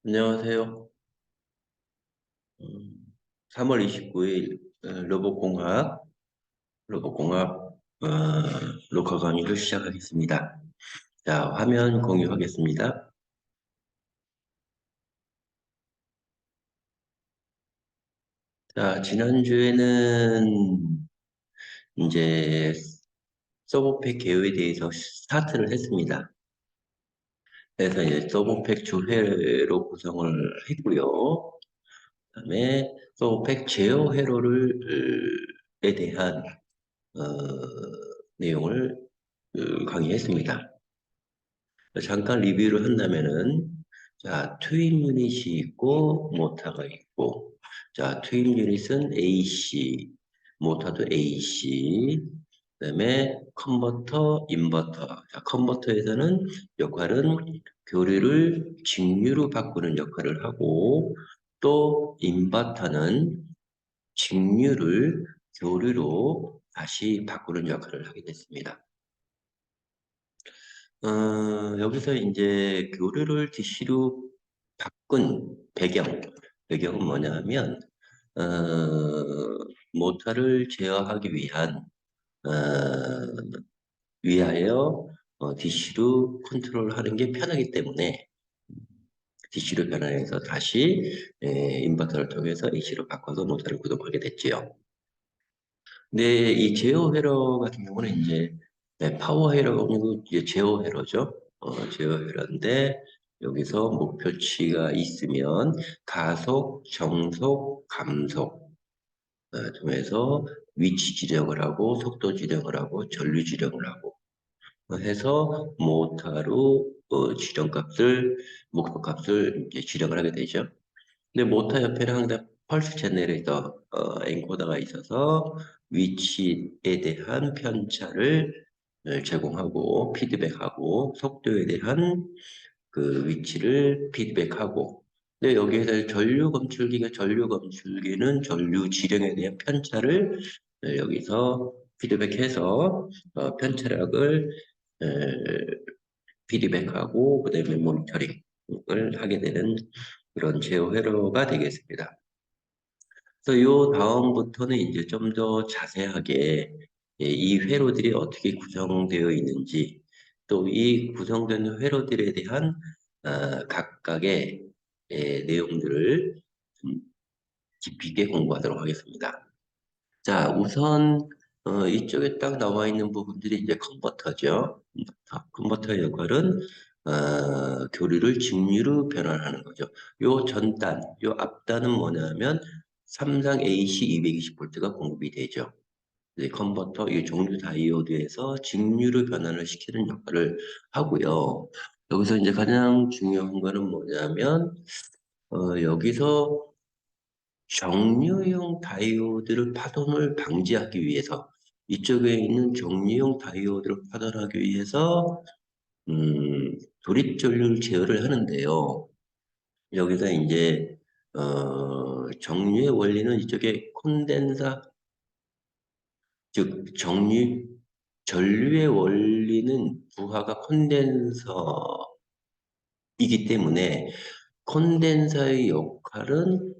안녕하세요. 3월 29일 로봇공학 녹화 강의를 시작하겠습니다. 자, 화면 공유하겠습니다. 자, 지난주에는 이제 서버팩 개요에 대해서 스타트를 했습니다. 그래서 이제 서버팩 주회로 구성을 했고요. 그다음에 서버팩 제어 회로에 대한 어, 내용을 강의했습니다. 잠깐 리뷰를 한다면은, 자, 트윈 유닛이 있고, 모터가 있고, 자, 트윈 유닛은 AC, 모터도 AC, 그다음에 컨버터, 인버터. 자, 컨버터에서는 역할은 교류를 직류로 바꾸는 역할을 하고, 또 인버터는 직류를 교류로 다시 바꾸는 역할을 하게 됐습니다. 여기서 이제 교류를 DC로 바꾼 배경은 뭐냐 하면, 어, 모터를 제어하기 어, 위하여 DC로 컨트롤하는 게 편하기 때문에 DC로 변환해서 다시 인버터를 통해서 AC로 바꿔서 모터를 구동하게 됐지요. 근데 이 제어 회로 같은 경우는 이제 파워 회로가 아니고 이제 제어 회로죠. 제어 회로인데 여기서 목표치가 있으면 가속, 정속, 감속 통해서 위치 지정을 하고 속도 지정을 하고 전류 지정을 하고 해서 모터로 목표값을 이제 지정을 하게 되죠. 근데 모터 옆에는 항상 펄스 제너레이터 엔코더가 있어서 위치에 대한 편차를 제공하고 피드백하고 속도에 대한 그 위치를 피드백하고, 근데 여기에서 전류 검출기는 전류 지름에 대한 편차를 여기서 피드백해서 편차력을 어, 피드백하고 그다음에 모니터링을 하게 되는 그런 제어 회로가 되겠습니다. 그래서 요 다음부터는 이제 좀 더 자세하게 이 회로들이 어떻게 구성되어 있는지, 또 이 구성된 회로들에 대한 각각의 내용들을 좀 깊이 있게 공부하도록 하겠습니다. 자, 우선 이쪽에 딱 나와 있는 부분들이 이제 컨버터죠. 컨버터 역할은 교류를 직류로 변환하는 거죠. 요 앞단은 뭐냐면 삼성 AC 220V가 공급이 되죠. 이제 컨버터, 이 종류 다이오드에서 직류로 변환을 시키는 역할을 하고요. 여기서 이제 가장 중요한 거는 뭐냐면 여기서 정류용 다이오드를 파손을 방지하기 위해서, 이쪽에 있는 정류용 다이오드를 파손하기 위해서 조립전류 제어를 하는데요. 여기서 이제 정류의 원리는 이쪽에 콘덴서, 즉 전류의 원리는 부하가 콘덴서이기 때문에 콘덴서의 역할은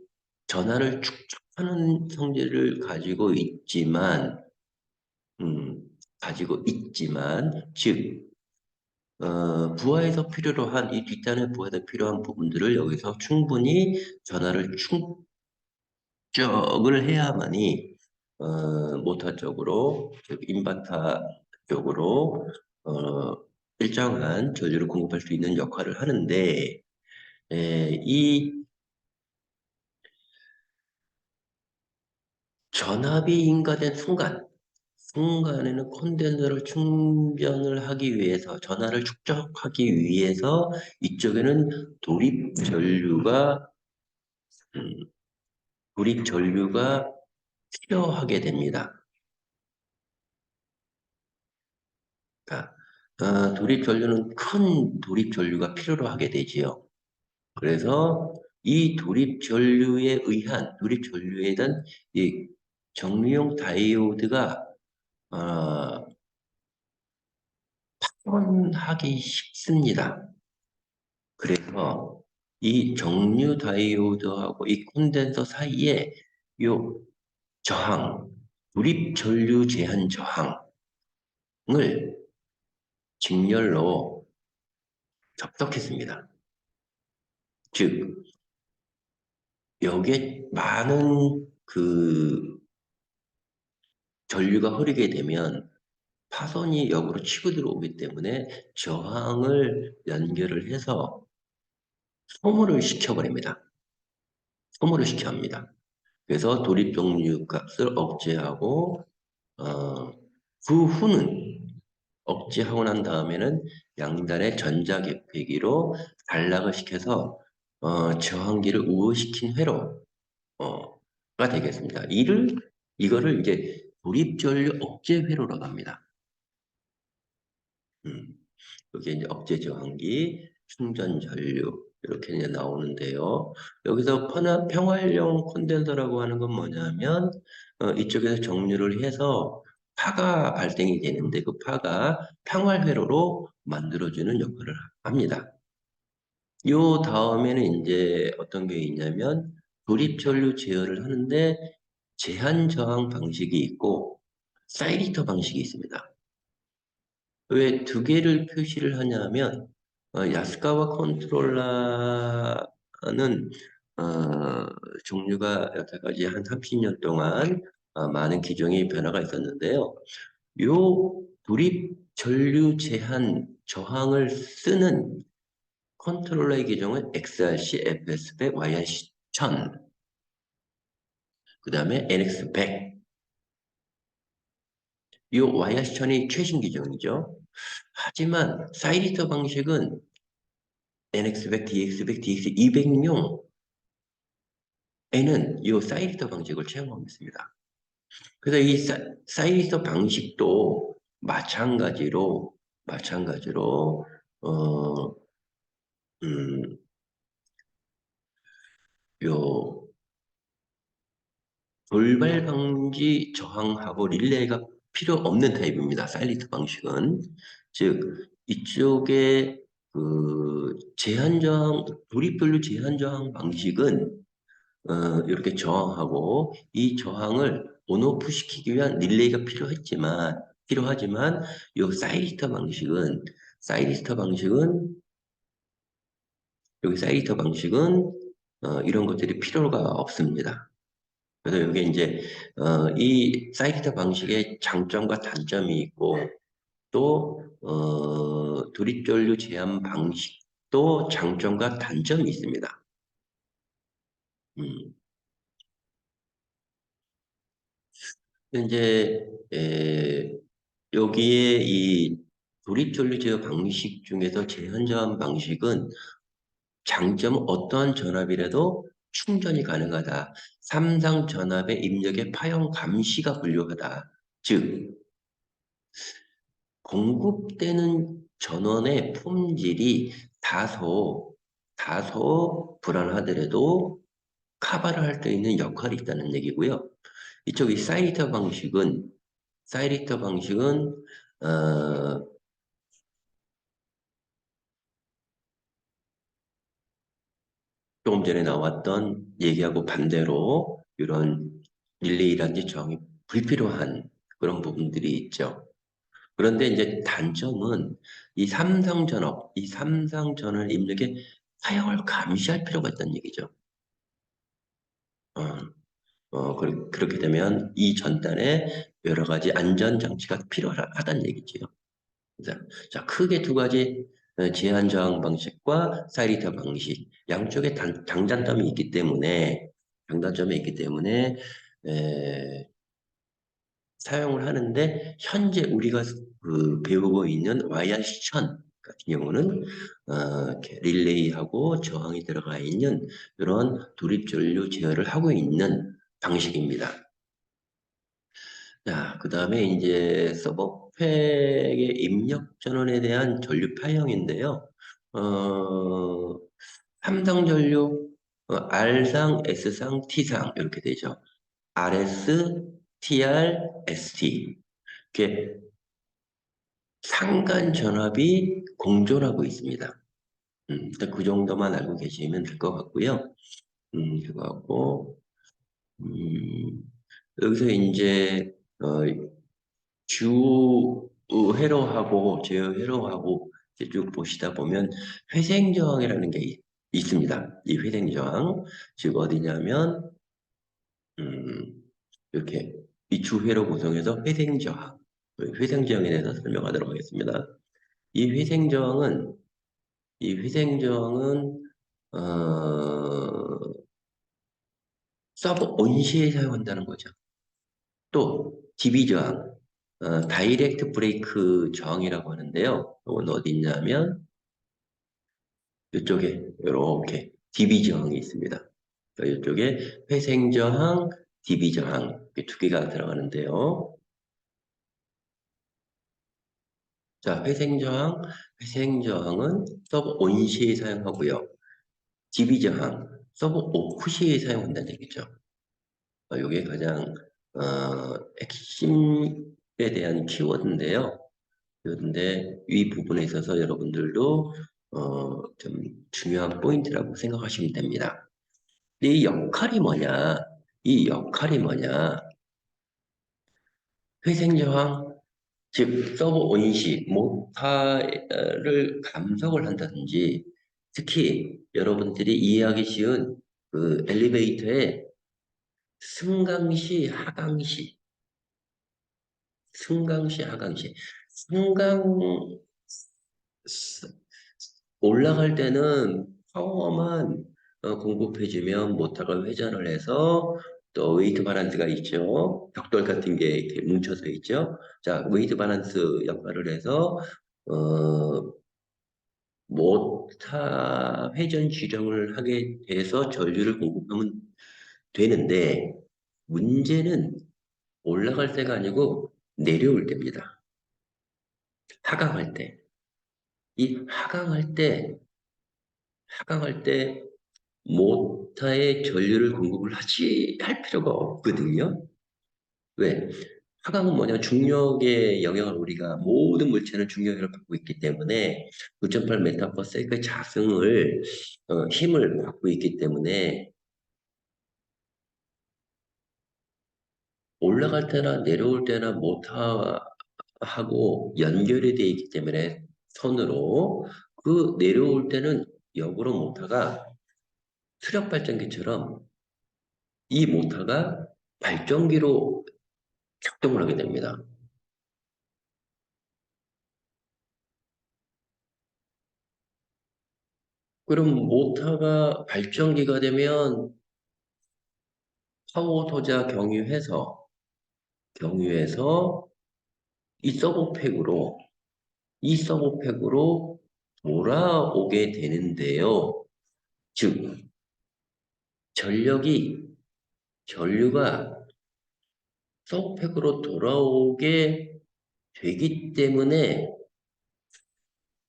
전하를 축적하는 성질을 음, 가지고 있지만, 즉, 부하에서 필요로 한, 이 뒷단의 부하에서 필요한 부분들을 여기서 충분히 전하를 축적을 해야만이, 모터 쪽으로, 즉, 인버터 쪽으로, 어, 일정한 전류를 공급할 수 있는 역할을 하는데, 이 전압이 인가된 순간에는 콘덴서를 충전을 하기 위해서, 전하를 축적하기 위해서 이쪽에는 음, 돌입 전류가 필요하게 됩니다. 그러니까 돌입 전류는 큰 돌입 전류가 필요로 하게 되지요. 그래서 이 돌입 전류에 대한 이 정류용 다이오드가 어, 파손하기 쉽습니다. 그래서 이 정류 다이오드하고 이 콘덴서 사이에 요 저항, 불입 전류 제한 저항을 직렬로 접속했습니다. 즉, 여기에 많은 그 전류가 흐르게 되면 파손이 역으로 치고 들어오기 때문에 저항을 연결을 해서 소모를 시켜버립니다. 소모를 시켜 합니다. 그래서 도립 종류 값을 억제하고 어, 그 후는 억제하고 난 다음에는 양단의 전자개폐기로 단락을 시켜서 저항기를 우호시킨 회로 가 되겠습니다. 이거를 이제 도립전류 억제 회로라고 합니다. 음, 여기 이제 억제 저항기, 충전 전류 이렇게 이제 나오는데요. 여기서 평활용 콘덴서라고 하는 건 뭐냐면 이쪽에서 정류를 해서 파가 발생이 되는데 그 파가 평활회로로 만들어주는 역할을 합니다. 요 다음에는 이제 어떤 게 있냐면 조립전류 제어를 하는데 제한 저항 방식이 있고 사이리터 방식이 있습니다. 왜 두 개를 표시를 하냐면 야스카와 컨트롤러는 어, 종류가 여태까지 한 30년 동안 많은 기종의 변화가 있었는데요. 요 돌입 전류 제한 저항을 쓰는 컨트롤러의 기종은 XRC, FS100, YRC1000, 그 다음에 NX100. 이 YRC1000이 최신 기종이죠. 하지만 사이리터 방식은 NX100, DX100, DX200용에는 이 사이리터 방식을 채용하고 있습니다. 그래서 이 사이리터 방식도 마찬가지로 어, 음, 요 돌발 방지 저항하고 릴레이가 필요 없는 타입입니다. 사이리터 방식은. 즉, 이쪽에 그 제한 저항, 돌입분류 제한 저항 방식은 이렇게 저항하고 이 저항을 온오프 시키기 위한 릴레이가 필요하지만 이 사이리터 방식은 여기 사이리터 방식은 이런 것들이 필요가 없습니다. 그래서 이게 이제 이 사이리터 방식의 장점과 단점이 있고 또 도립전류 제한 방식도 장점과 단점이 있습니다. 음. 이제 여기에 이 도립전류 제어 방식 중에서 제한저항 방식은 장점은 어떠한 전압이라도 충전이 가능하다. 삼상 전압의 입력의 파형 감시가 불료하다. 즉 공급되는 전원의 품질이 다소 불안하더라도 커버를 할 수 있는 역할이 있다는 얘기고요. 이쪽 이 사이리터 방식은 어, 조금 전에 나왔던 얘기하고 반대로 이런 릴레이라든지 저항이 불필요한 그런 부분들이 있죠. 그런데 이제 단점은 이 삼상전을 입력에 사용을 감시할 필요가 있다는 얘기죠. 어, 그렇게 되면 이 전단에 여러 가지 안전장치가 필요하다는 얘기지요. 자, 크게 두 가지 제한 저항 방식과 사이리터 방식 양쪽에 장단점이 있기 때문에 에, 사용을 하는데 현재 우리가 배우고 있는 YR1000 같은 경우는 이렇게 릴레이하고 저항이 들어가 있는 이런 돌입전류 제어를 하고 있는 방식입니다. 자, 그 다음에 이제 서버팩의 입력 전원에 대한 전류 파형인데요. 어, 3상 전류, R상, S상, T상 이렇게 되죠. RS, TR, ST. 이렇게 상간 전압이 공존하고 있습니다. 일단 그 정도만 알고 계시면 될 것 같고요. 그거 같고, 음, 여기서 이제, 주 회로하고 제어 회로하고 이렇게 쭉 보시다 보면 회생저항이라는 게 있습니다. 이 회생저항, 즉 어디냐면, 음, 이렇게 이 주회로 구성해서 회생저항, 회생저항에 대해서 설명하도록 하겠습니다. 이 회생저항은 이 회생저항은 어, 서브 온시에 사용한다는 거죠. 또 DB 저항, 다이렉트 브레이크 저항이라고 하는데요. 이건 어디 있냐면 이쪽에 이렇게 DB 저항이 있습니다. 이쪽에 회생 저항, DB 저항 이렇게 두 개가 들어가는데요. 자, 회생 저항은 서브 온 시에 사용하고요. DB 저항, 서브 오프 시에 사용한다는 얘기죠. 이게 가장 핵심에 대한 키워드인데요. 그런데 이 부분에 있어서 여러분들도 좀 중요한 포인트라고 생각하시면 됩니다. 이 역할이 뭐냐? 이 역할이 뭐냐? 회생저항, 즉 서버 온시, 모타를 감속을 한다든지 특히 여러분들이 이해하기 쉬운 그 엘리베이터의 승강시, 하강시, 승강시, 하강시, 승강 올라갈 때는 파워만 공급해주면 모터가 회전을 해서 또 웨이트 바란스가 있죠. 벽돌 같은 게 이렇게 뭉쳐서 있죠. 자, 웨이트 바란스 역할을 해서 어, 모터 회전 주정을 하게 돼서 전류를 공급하면 되는데 문제는 올라갈 때가 아니고 내려올 때입니다. 하강할 때. 이 하강할 때 모터에 전류를 공급을 할 필요가 없거든요. 왜? 하강은 뭐냐? 중력의 영향을 우리가 모든 물체는 중력을 받고 있기 때문에 9.8 메타퍼세컨의 자승을 힘을 받고 있기 때문에 올라갈 때나 내려올 때나 모터하고 연결이 되어 있기 때문에 선으로 그 내려올 때는 역으로 모터가 수력 발전기처럼 이 모터가 발전기로 작동을 하게 됩니다. 그럼 모터가 발전기가 되면 파워 소자 경유해서 이 서버팩으로 돌아오게 되는데요. 즉 전력이 전류가 서버팩으로 돌아오게 되기 때문에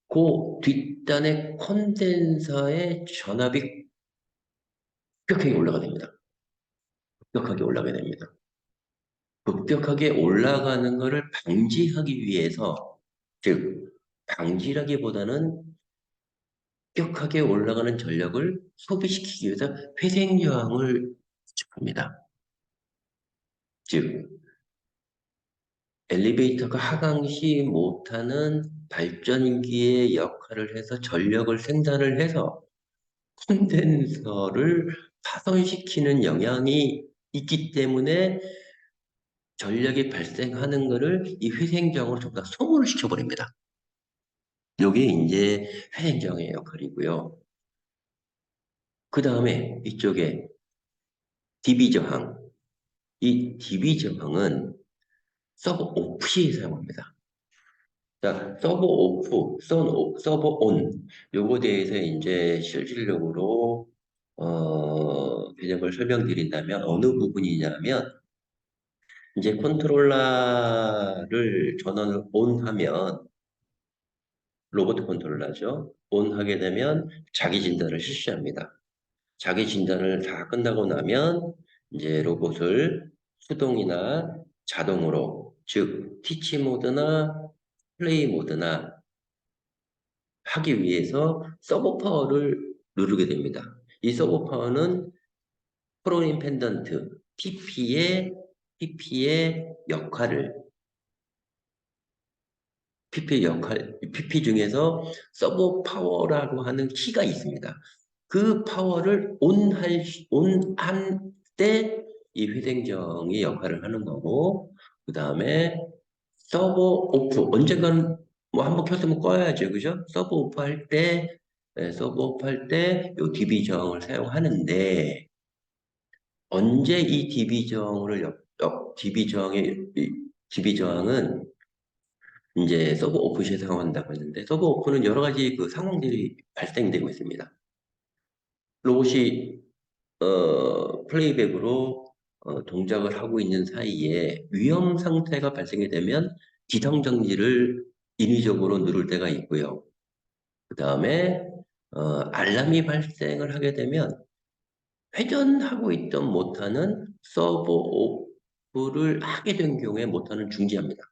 그 뒷단의 콘덴서의 전압이 급격하게 올라가 됩니다. 급격하게 올라가게 됩니다. 급격하게 올라가는 것을 방지하기 위해서, 즉, 방지라기보다는 급격하게 올라가는 전력을 소비시키기 위해서 회생저항을 구축합니다. 즉, 엘리베이터가 하강 시 못하는 발전기의 역할을 해서 전력을 생산을 해서 콘덴서를 파손시키는 영향이 있기 때문에 전력이 발생하는 것을 이 회생저항으로 전부 다 소모를 시켜버립니다. 이게 이제 회생저항의 역할이고요. 그 다음에 이쪽에 DB저항. 이 DB저항은 서버 오프 시에 사용합니다. 자, 서버 온. 요거 대해서 이제 실질적으로, 개념을 설명드린다면 어느 부분이냐면, 이제 컨트롤러를 전원을 온 하면, 로봇 컨트롤러죠. 온 하게 되면 자기 진단을 실시합니다. 자기 진단을 다 끝나고 나면 이제 로봇을 수동이나 자동으로, 즉 티치 모드나 플레이 모드나 하기 위해서 서버 파워를 누르게 됩니다. 이 서버 파워는 프로그램 펜던트 PP의 역할을 PP 중에서 서버 파워라고 하는 키가 있습니다. 그 파워를 온한 때 이 회생정이 역할을 하는 거고, 그 다음에 서버 오프, 언젠가는 뭐 한번 켰으면 꺼야죠. 그죠? 서버 오프 할 때 요 DB정을 사용하는데, 언제 이 DB정은 이제 서버 오프 시 사용한다고 했는데, 서버 오프는 여러 가지 그 상황들이 발생되고 있습니다. 로봇이 플레이백으로 동작을 하고 있는 사이에 위험 상태가 발생이 되면 기상정지를 인위적으로 누를 때가 있고요. 그 다음에 알람이 발생을 하게 되면 회전하고 있던 모터는 서버 오프를 하게 된 경우에 모터는 중지합니다.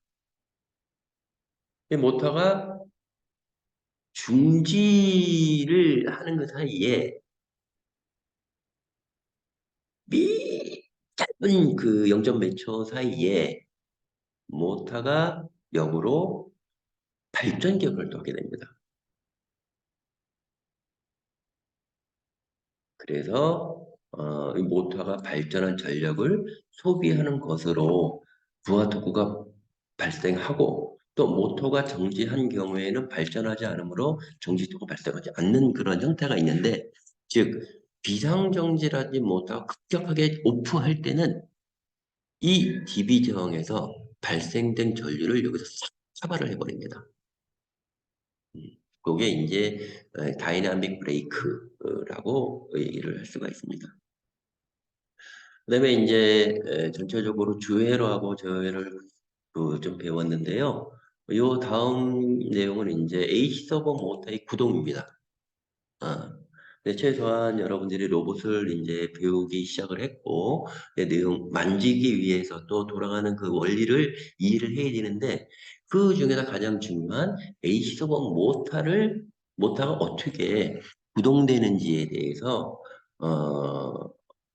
이 모터가 중지를 하는 그 사이에 짧은 그 0점 몇 초 사이에 모터가 역으로 발전 기업을 또 하게 됩니다. 그래서 이 모터가 발전한 전력을 소비하는 것으로 부하 토크가 발생하고 또 모터가 정지한 경우에는 발전하지 않으므로 정지 토크가 발생하지 않는 그런 형태가 있는데 즉 비상정지라든지 모터가 급격하게 오프할 때는 이 DB 저항에서 발생된 전류를 여기서 싹 차발을 해버립니다. 그게 이제 다이나믹 브레이크라고 얘기를 할 수가 있습니다. 그다음에 이제 전체적으로 주회로하고 저회를 좀 배웠는데요. 요 다음 내용은 이제 H 서버 모터의 구동입니다. 아, 네, 최소한 여러분들이 로봇을 이제 배우기 시작을 했고, 내용 만지기 위해서 또 돌아가는 그 원리를 이해를 해야 되는데, 그 중에서 가장 중요한 AC 서버 모터가 어떻게 구동되는지에 대해서,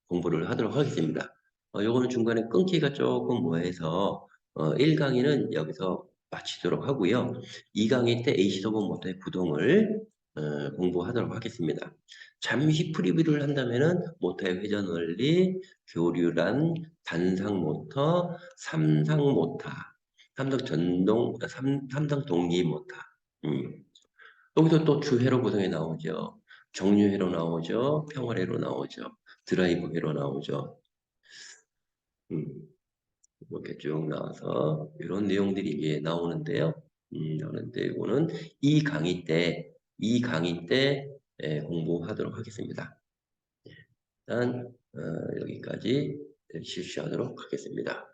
공부를 하도록 하겠습니다. 요거는 중간에 끊기가 조금 뭐해서, 1강의는 여기서 마치도록 하고요. 2강의 때 AC 서버 모터의 구동을 공부하도록 하겠습니다. 잠시 프리뷰를 한다면은 모터의 회전 원리, 교류란, 단상 모터, 삼상 모터, 삼상 동기 모터. 음. 여기서 또 주회로 구성이 나오죠. 정류회로 나오죠. 평활회로 나오죠. 드라이브회로 나오죠. 음. 이렇게 쭉 나와서 이런 내용들이 이게 나오는데요. 나오는데 이거는 이 강의 때 공부하도록 하겠습니다. 일단 여기까지 실시하도록 하겠습니다.